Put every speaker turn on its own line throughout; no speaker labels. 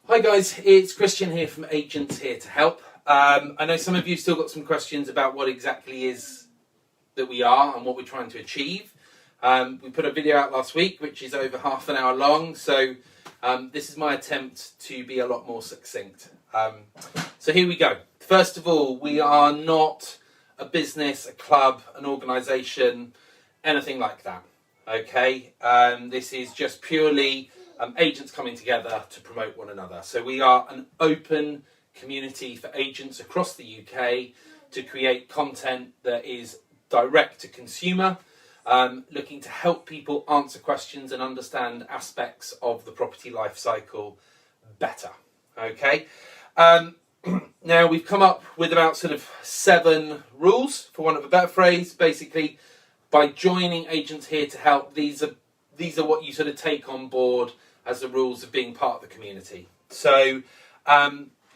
Hi guys, it's Kristjan here from Agents Here to Help. I know some of you still got some questions about what exactly is that we are and what we're trying to achieve. We put a video out last week which is over half an hour long, so this is my attempt to be a lot more succinct. So here we go. First of all, we are not a business, a club, an organisation, anything like that. Okay, this is just purely agents coming together to promote one another. So we are an open community for agents across the UK to create content that is direct to consumer, looking to help people answer questions and understand aspects of the property life cycle better. Okay, now we've come up with about sort of 7 rules, for want of a better phrase. Basically, by joining Agents Here to Help, these are what you sort of take on board as the rules of being part of the community. So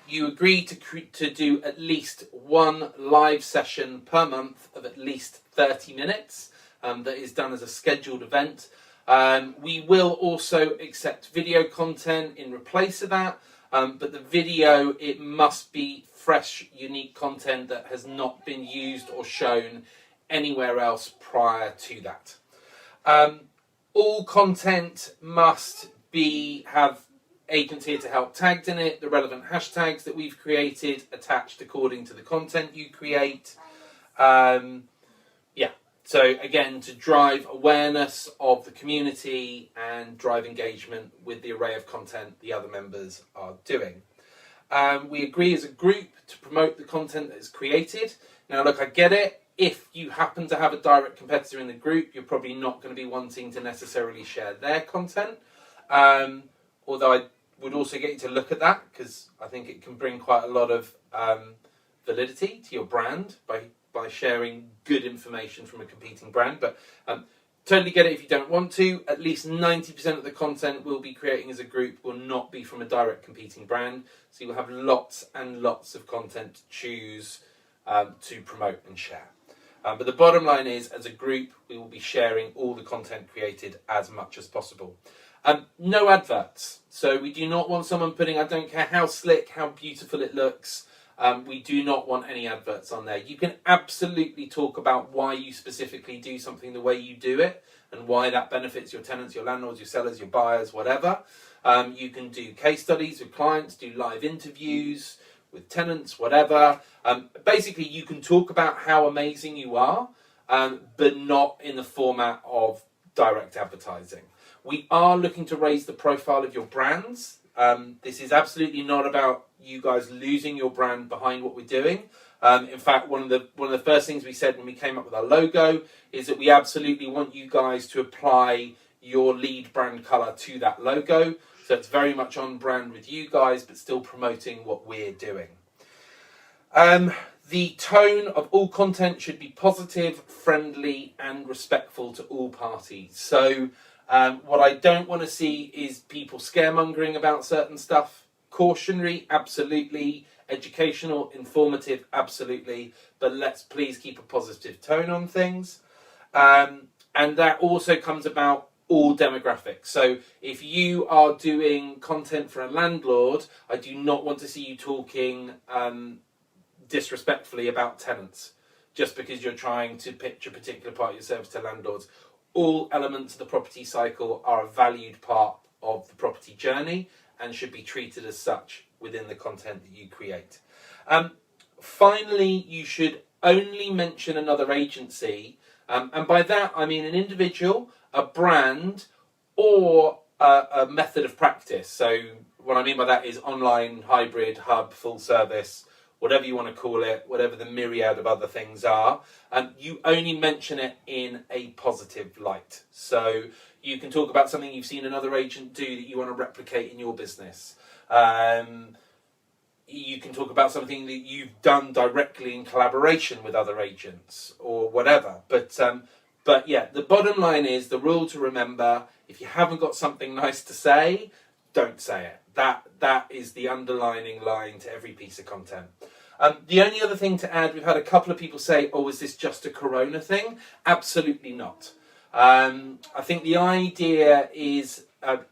you agree to do at least one live session per month of at least 30 minutes that is done as a scheduled event. We will also accept video content in replace of that, but the video, it must be fresh, unique content that has not been used or shown anywhere else prior to that. All content must have Agents Here to Help tagged in it, the relevant hashtags that we've created attached according to the content you create. So again, to drive awareness of the community and drive engagement with the array of content the other members are doing. We agree as a group to promote the content that is created. Now look, I get it. If you happen to have a direct competitor in the group, you're probably not going to be wanting to necessarily share their content. Although I would also get you to look at that, because I think it can bring quite a lot of validity to your brand by sharing good information from a competing brand. But totally get it if you don't want to. At least 90% of the content we'll be creating as a group will not be from a direct competing brand. So you'll have lots and lots of content to choose to promote and share. But the bottom line is, as a group, we will be sharing all the content created as much as possible. No adverts. So we do not want someone putting, I don't care how slick, how beautiful it looks, we do not want any adverts on there. You can absolutely talk about why you specifically do something the way you do it and why that benefits your tenants, your landlords, your sellers, your buyers, whatever. You can do case studies with clients, do live interviews with tenants, whatever. Basically, you can talk about how amazing you are, but not in the format of direct advertising. We are looking to raise the profile of your brands. This is absolutely not about you guys losing your brand behind what we're doing. In fact, one of the first things we said when we came up with our logo is that we absolutely want you guys to apply your lead brand colour to that logo. So it's very much on brand with you guys, but still promoting what we're doing. The tone of all content should be positive, friendly, and respectful to all parties. So what I don't want to see is people scaremongering about certain stuff. Cautionary, absolutely. Educational, informative, absolutely. But let's please keep a positive tone on things. And that also comes about all demographics. So if you are doing content for a landlord, I do not want to see you talking disrespectfully about tenants just because you're trying to pitch a particular part of your service to landlords. All elements of the property cycle are a valued part of the property journey and should be treated as such within the content that you create. Finally, you should only mention another agency, and by that I mean an individual, a brand, or a method of practice. So what I mean by that is online, hybrid, hub, full service, whatever you want to call it, whatever the myriad of other things are, you only mention it in a positive light. So you can talk about something you've seen another agent do that you want to replicate in your business. You can talk about something that you've done directly in collaboration with other agents or whatever. But yeah, the bottom line is, the rule to remember: if you haven't got something nice to say, don't say it. That is the underlining line to every piece of content. The only other thing to add, we've had a couple of people say, oh, is this just a Corona thing? Absolutely not. I think the idea is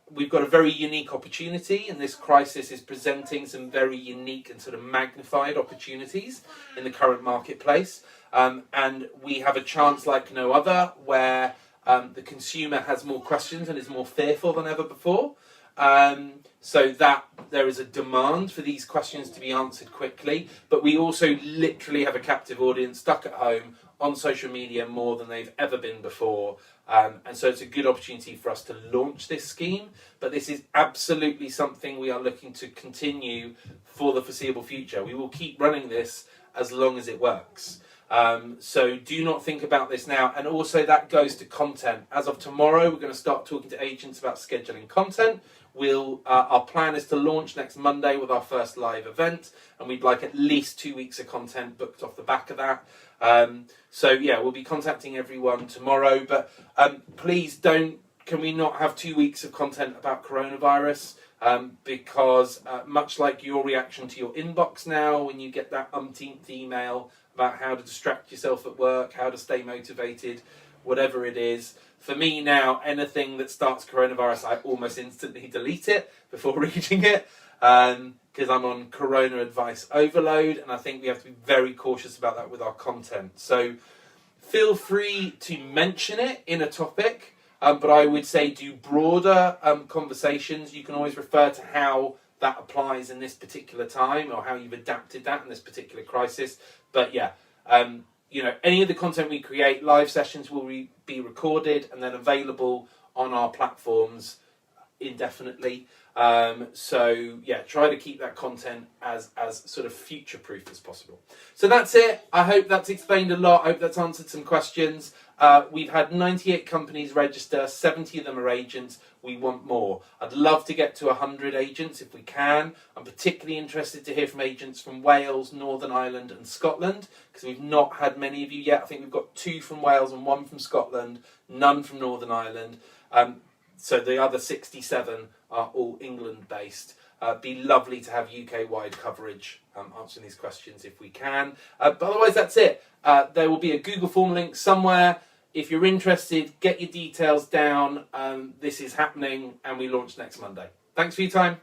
we've got a very unique opportunity, and this crisis is presenting some very unique and sort of magnified opportunities in the current marketplace. And we have a chance like no other where the consumer has more questions and is more fearful than ever before. So that there is a demand for these questions to be answered quickly, but we also literally have a captive audience stuck at home on social media more than they've ever been before. And so it's a good opportunity for us to launch this scheme, but this is absolutely something we are looking to continue for the foreseeable future. We will keep running this as long as it works. So do not think about this now. And also that goes to content. As of tomorrow, we're going to start talking to agents about scheduling content. Our plan is to launch next Monday with our first live event, and we'd like at least 2 weeks of content booked off the back of that. So yeah, we'll be contacting everyone tomorrow, but please can we not have 2 weeks of content about coronavirus? Because much like your reaction to your inbox now, when you get that umpteenth email about how to distract yourself at work, how to stay motivated, whatever it is, for me now, anything that starts coronavirus, I almost instantly delete it before reading it, because I'm on corona advice overload, and I think we have to be very cautious about that with our content. So feel free to mention it in a topic, but I would say do broader conversations. You can always refer to how that applies in this particular time, or how you've adapted that in this particular crisis. But yeah, any of the content we create, live sessions will be recorded and then available on our platforms indefinitely. So yeah, try to keep that content as sort of future-proof as possible. So that's it. I hope that's explained a lot. I hope that's answered some questions. We've had 98 companies register, 70 of them are agents. We want more. I'd love to get to 100 agents if we can. I'm particularly interested to hear from agents from Wales, Northern Ireland and Scotland, because we've not had many of you yet. I think we've got 2 from Wales and 1 from Scotland, none from Northern Ireland. So the other 67 are all England-based. Be lovely to have UK-wide coverage answering these questions if we can. But otherwise, that's it. There will be a Google form link somewhere. If you're interested, get your details down. This is happening, and we launch next Monday. Thanks for your time.